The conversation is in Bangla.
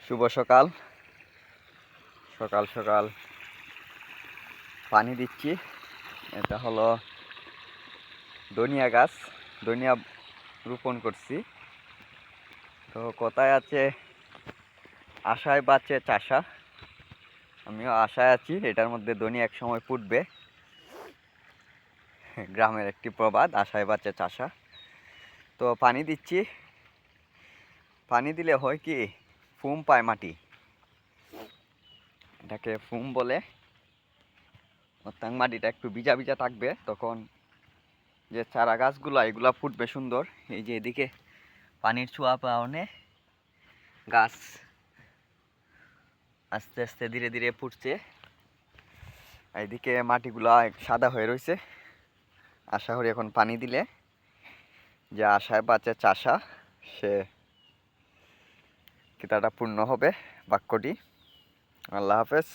শুভ সকাল। সকাল সকাল পানি দিচ্ছি। এটা হলো ধনিয়া গাছ, ধনিয়া রোপণ করছি। তো কথায় আছে আশায় বাঁচে চাষা, আমিও আশায় আছি এটার মধ্যে ধনিয়া এক সময় ফুটবে। গ্রামের একটি প্রবাদ, আশায় বাঁচে চাষা। তো পানি দিচ্ছি। পানি দিলে হয় কি, ফুম পায় মাটি, এটাকে ফুম বলে। অর্থাৎ মাটিটা একটু ভিজা ভিজা থাকবে, তখন যে চারা গাছগুলো এগুলা ফুটবে সুন্দর। এই যে এদিকে পানির ছোঁয়া পাওয়ানে গাছ আস্তে আস্তে ধীরে ধীরে ফুটছে। এইদিকে মাটিগুলা সাদা হয়ে রয়েছে। আশা করি এখন পানি দিলে যে আশায় বাঁচে চাষা, সে কথাটা পূর্ণ হবে, বাক্যটি। আল্লাহ হাফেজ।